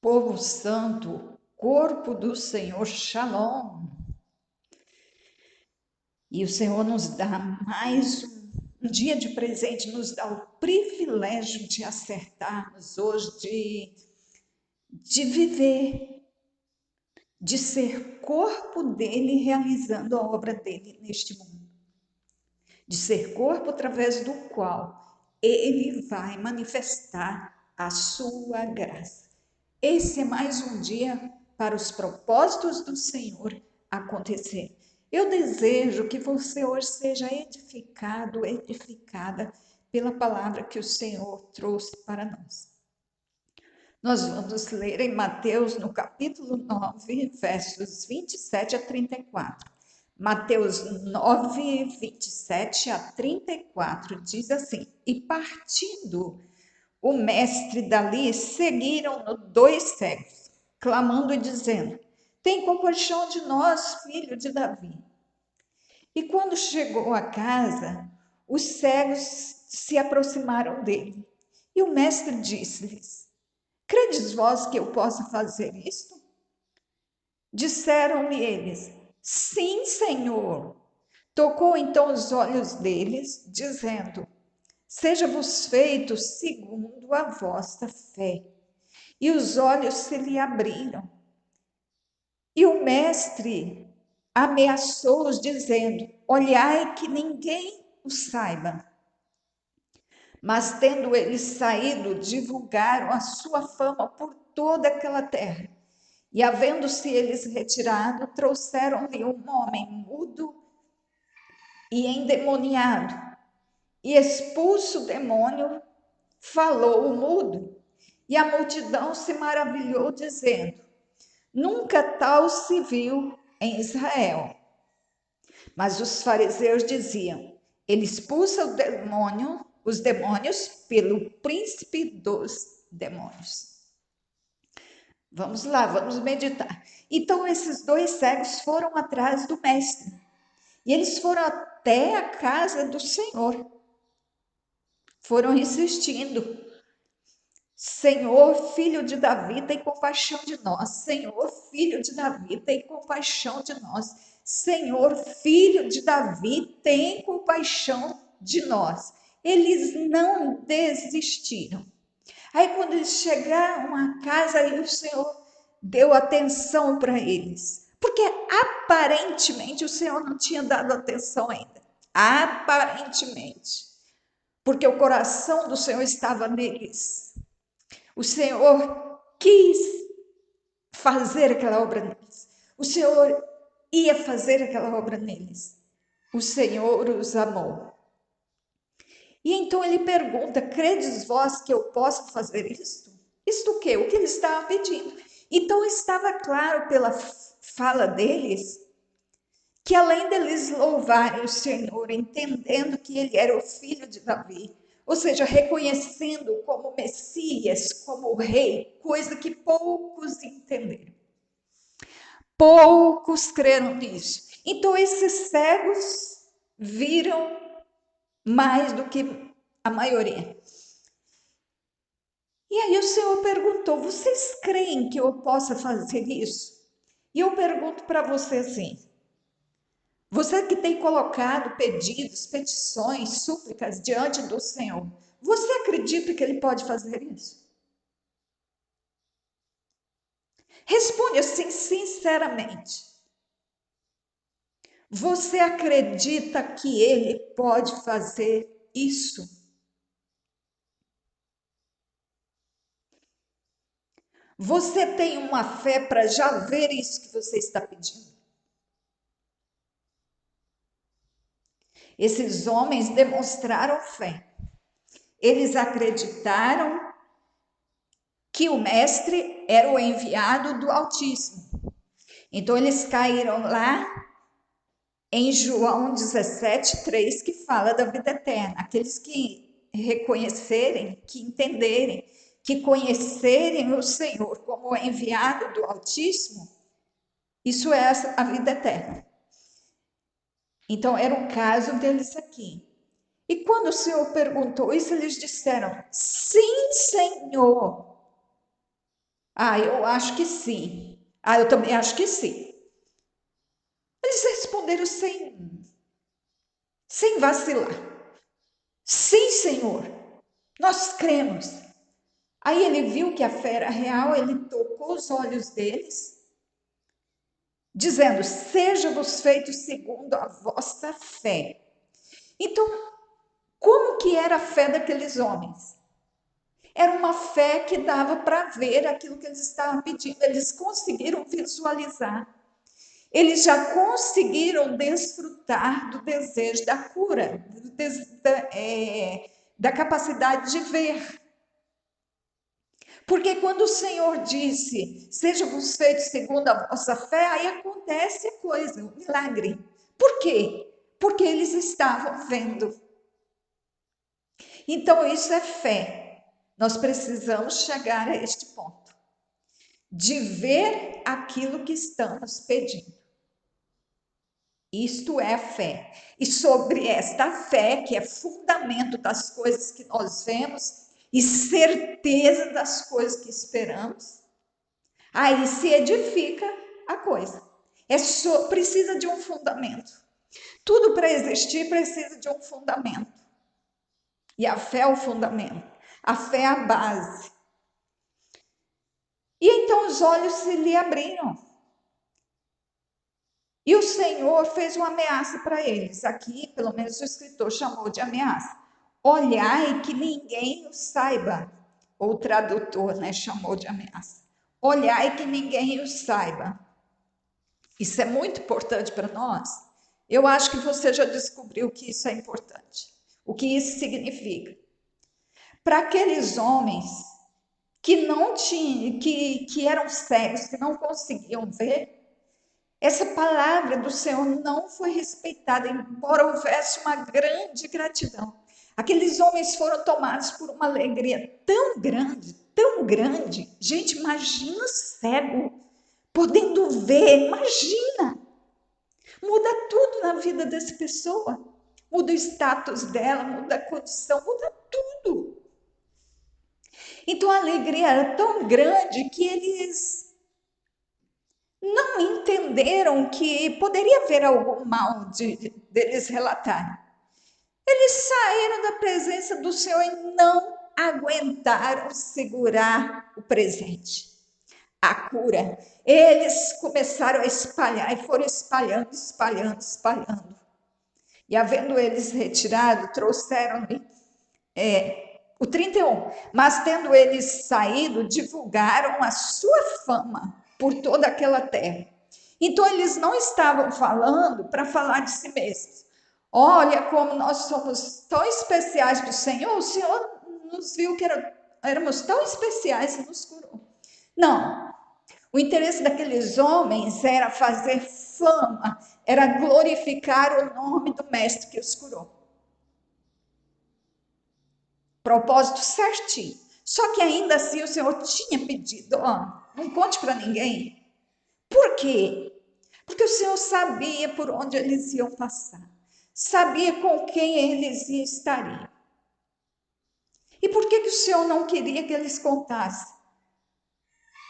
Povo santo, corpo do Senhor, Shalom. E o Senhor nos dá mais um dia de presente, nos dá o privilégio de acertarmos hoje, de viver, de ser corpo dele realizando a obra dele neste mundo. De ser corpo através do qual ele vai manifestar a sua graça. Esse é mais um dia para os propósitos do Senhor acontecer. Eu desejo que você hoje seja edificado, edificada pela palavra que o Senhor trouxe para nós. Nós vamos ler em Mateus, no capítulo 9, versos 27 a 34. Mateus 9, 27 a 34 diz assim: E partindo o mestre dali, seguiram-no 2 cegos, clamando e dizendo: Tem compaixão de nós, filho de Davi. E quando chegou à casa, os cegos se aproximaram dele. E o mestre disse-lhes: Credes vós que eu possa fazer isto? Disseram-lhe eles: Sim, Senhor. Tocou então os olhos deles, dizendo: Seja-vos feito segundo a vossa fé. E os olhos se lhe abriram. E o mestre ameaçou-os, dizendo: Olhai que ninguém o saiba. Mas tendo eles saído, divulgaram a sua fama por toda aquela terra. E havendo-se eles retirado, trouxeram-lhe um homem mudo e endemoniado. E expulso o demônio, falou o mudo. E a multidão se maravilhou, dizendo: Nunca tal se viu em Israel. Mas os fariseus diziam: Ele expulsa os demônios pelo príncipe dos demônios. Vamos lá, vamos meditar. Então esses 2 cegos foram atrás do mestre. E eles foram até a casa do Senhor. Foram insistindo: Senhor, filho de Davi, tem compaixão de nós. Senhor, filho de Davi, tem compaixão de nós. Senhor, filho de Davi, tem compaixão de nós. Eles não desistiram. Aí, quando eles chegaram à casa, aí o Senhor deu atenção para eles. Porque aparentemente o Senhor não tinha dado atenção ainda. Aparentemente. Porque o coração do Senhor estava neles. O Senhor quis fazer aquela obra neles. O Senhor ia fazer aquela obra neles. O Senhor os amou. E então ele pergunta: Credes vós que eu posso fazer isto? Isto o quê? O que ele estava pedindo. Então estava claro pela fala deles que além deles louvarem o Senhor, entendendo que ele era o filho de Davi, ou seja, reconhecendo como Messias, como rei, coisa que poucos entenderam. Poucos creram nisso. Então esses cegos viram mais do que a maioria. E aí o Senhor perguntou: vocês creem que eu possa fazer isso? E eu pergunto para você assim: você que tem colocado pedidos, petições, súplicas diante do Senhor, você acredita que Ele pode fazer isso? Responde assim sinceramente. Você acredita que Ele pode fazer isso? Você tem uma fé para já ver isso que você está pedindo? Esses homens demonstraram fé. Eles acreditaram que o mestre era o enviado do Altíssimo. Então eles caíram lá em João 17:3, que fala da vida eterna. Aqueles que reconhecerem, que entenderem, que conhecerem o Senhor como o enviado do Altíssimo, isso é a vida eterna. Então era o caso deles aqui. E quando o Senhor perguntou isso, eles disseram: Sim, Senhor. Eu acho que sim. Eu também acho que sim. Eles responderam sem vacilar. Sim, Senhor, nós cremos. Aí ele viu que a fé era real, ele tocou os olhos deles, dizendo: seja-vos feito segundo a vossa fé. Então, como que era a fé daqueles homens? Era uma fé que dava para ver aquilo que eles estavam pedindo, eles conseguiram visualizar. Eles já conseguiram desfrutar do desejo da cura, da capacidade de ver. Porque quando o Senhor disse, seja-vos feitos segundo a vossa fé, aí acontece a coisa, o milagre. Por quê? Porque eles estavam vendo. Então, isso é fé. Nós precisamos chegar a este ponto, de ver aquilo que estamos pedindo. Isto é a fé. E sobre esta fé, que é fundamento das coisas que nós vemos e certeza das coisas que esperamos, aí se edifica a coisa. Precisa de um fundamento. Tudo para existir precisa de um fundamento. E a fé é o fundamento. A fé é a base. E então os olhos se lhe abriram. E o Senhor fez uma ameaça para eles. Aqui, pelo menos o escritor chamou de ameaça. Olhai que ninguém o saiba. Ou o tradutor, chamou de ameaça. Olhai que ninguém o saiba. Isso é muito importante para nós. Eu acho que você já descobriu que isso é importante. O que isso significa? Para aqueles homens que não tinham, que eram cegos, que não conseguiam ver, essa palavra do Senhor não foi respeitada, embora houvesse uma grande gratidão. Aqueles homens foram tomados por uma alegria tão grande, tão grande. Gente, imagina cego podendo ver, imagina. Muda tudo na vida dessa pessoa. Muda o status dela, muda a condição, muda tudo. Então a alegria era tão grande que eles não entenderam que poderia haver algum mal deles relatarem. Eles saíram da presença do Senhor e não aguentaram segurar o presente, a cura. Eles começaram a espalhar e foram espalhando, espalhando, espalhando. E havendo eles retirado, trouxeram-lhe o 31. Mas tendo eles saído, divulgaram a sua fama por toda aquela terra. Então eles não estavam falando para falar de si mesmos. Olha como nós somos tão especiais para o Senhor nos viu que éramos tão especiais e nos curou. Não, o interesse daqueles homens era fazer fama, era glorificar o nome do mestre que os curou. Propósito certinho. Só que ainda assim o Senhor tinha pedido, não conte para ninguém. Por quê? Porque o Senhor sabia por onde eles iam passar. Sabia com quem eles estariam. E por que o Senhor não queria que eles contassem?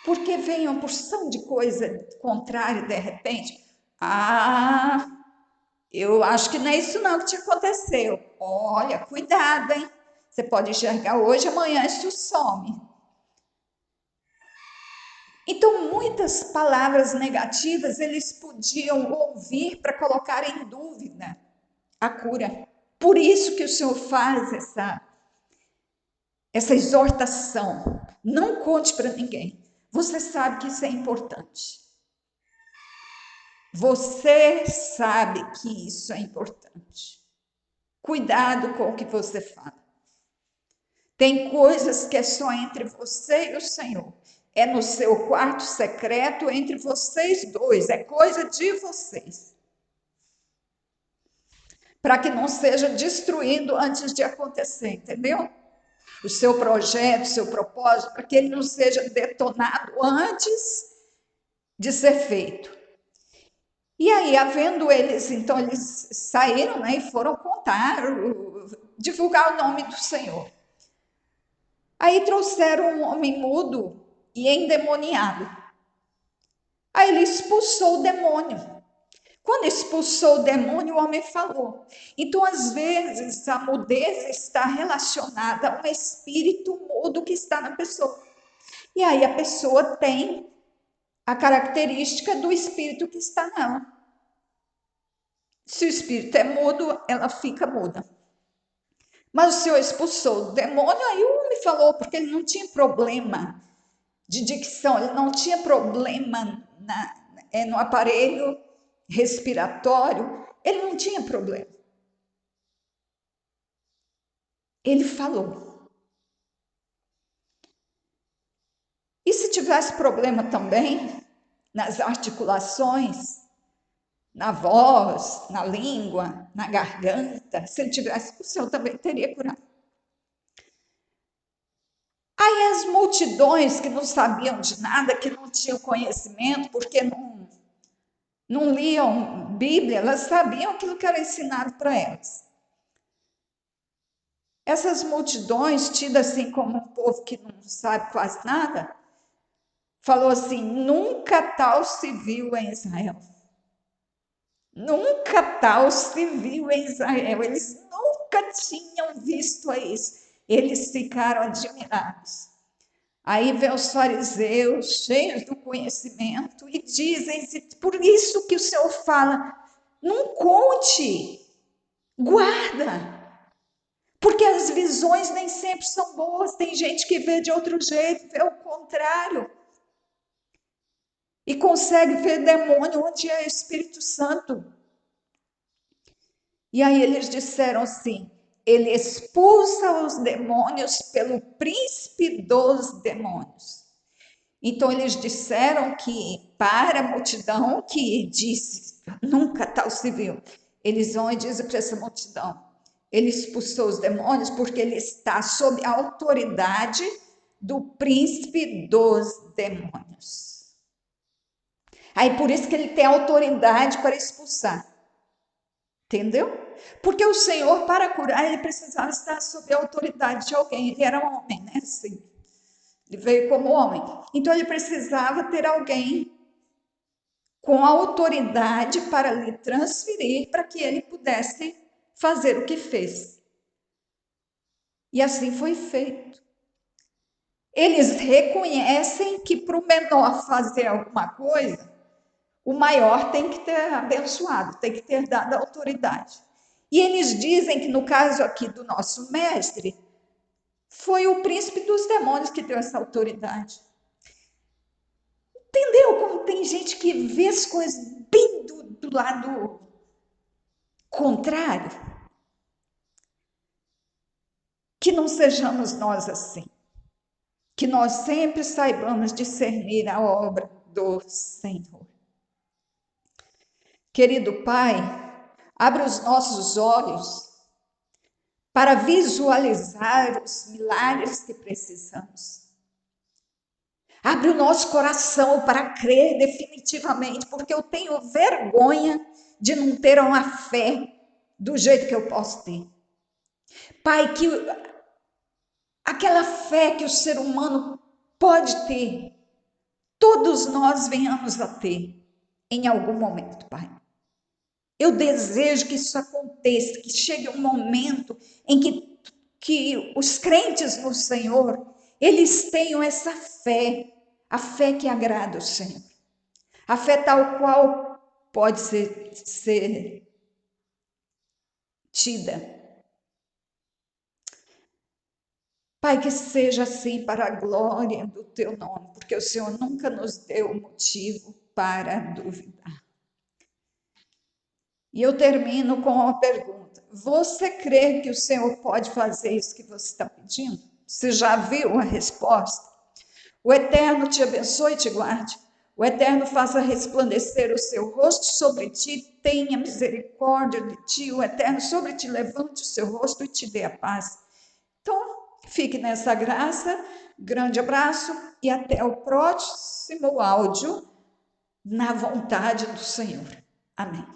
Porque vem uma porção de coisa contrária de repente. Eu acho que não é isso não que te aconteceu. Olha, cuidado, hein? Você pode enxergar hoje, amanhã isso some. Então, muitas palavras negativas eles podiam ouvir para colocar em dúvida a cura. Por isso que o Senhor faz essa exortação. Não conte para ninguém. Você sabe que isso é importante. Você sabe que isso é importante. Cuidado com o que você fala. Tem coisas que é só entre você e o Senhor. É no seu quarto secreto entre vocês dois. É coisa de vocês. Para que não seja destruído antes de acontecer, entendeu? O seu projeto, o seu propósito, para que ele não seja detonado antes de ser feito. E aí, havendo eles, então eles saíram, e foram contar, divulgar o nome do Senhor. Aí trouxeram um homem mudo e endemoniado. Aí ele expulsou o demônio. Quando expulsou o demônio, o homem falou. Então, às vezes, a mudez está relacionada a um espírito mudo que está na pessoa. E aí a pessoa tem a característica do espírito que está nela. Se o espírito é mudo, ela fica muda. Mas o Senhor expulsou o demônio, aí o homem falou, porque ele não tinha problema de dicção, ele não tinha problema no aparelho respiratório, ele não tinha problema. Ele falou. E se tivesse problema também nas articulações, na voz, na língua, na garganta, se ele tivesse, o Senhor também teria curado. Aí as multidões que não sabiam de nada, que não tinham conhecimento, porque não liam Bíblia, elas sabiam aquilo que era ensinado para elas. Essas multidões, tidas assim como um povo que não sabe quase nada, falou assim: nunca tal se viu em Israel. Nunca tal se viu em Israel. Eles nunca tinham visto isso. Eles ficaram admirados. Aí vem os fariseus, cheios do conhecimento, e dizem, por isso que o Senhor fala, não conte, guarda. Porque as visões nem sempre são boas. Tem gente que vê de outro jeito, vê o contrário. E consegue ver demônio onde é o Espírito Santo. E aí eles disseram assim, ele expulsa os demônios pelo príncipe dos demônios. Então eles disseram que para a multidão que disse, nunca tal se viu, eles vão e dizem para essa multidão, ele expulsou os demônios porque ele está sob a autoridade do príncipe dos demônios. Aí por isso que ele tem autoridade para expulsar. Entendeu? Porque o Senhor, para curar, ele precisava estar sob a autoridade de alguém. Ele era um homem, né? Assim, ele veio como homem. Então ele precisava ter alguém com autoridade para lhe transferir para que ele pudesse fazer o que fez. E assim foi feito. Eles reconhecem que para o menor fazer alguma coisa, o maior tem que ter abençoado, tem que ter dado autoridade. E eles dizem que no caso aqui do nosso mestre, foi o príncipe dos demônios que deu essa autoridade. Entendeu como tem gente que vê as coisas bem do lado contrário? Que não sejamos nós assim. Que nós sempre saibamos discernir a obra do Senhor. Querido Pai, abre os nossos olhos para visualizar os milagres que precisamos. Abre o nosso coração para crer definitivamente, porque eu tenho vergonha de não ter uma fé do jeito que eu posso ter. Pai, que aquela fé que o ser humano pode ter, todos nós venhamos a ter em algum momento, Pai. Eu desejo que isso aconteça, que chegue um momento em que os crentes no Senhor, eles tenham essa fé, a fé que agrada o Senhor. A fé tal qual pode ser tida. Pai, que seja assim para a glória do teu nome, porque o Senhor nunca nos deu motivo para duvidar. E eu termino com uma pergunta. Você crê que o Senhor pode fazer isso que você está pedindo? Você já viu a resposta? O Eterno te abençoe e te guarde. O Eterno faça resplandecer o seu rosto sobre ti, tenha misericórdia de ti. O Eterno sobre ti levante o seu rosto e te dê a paz. Então, fique nessa graça. Grande abraço e até o próximo áudio na vontade do Senhor. Amém.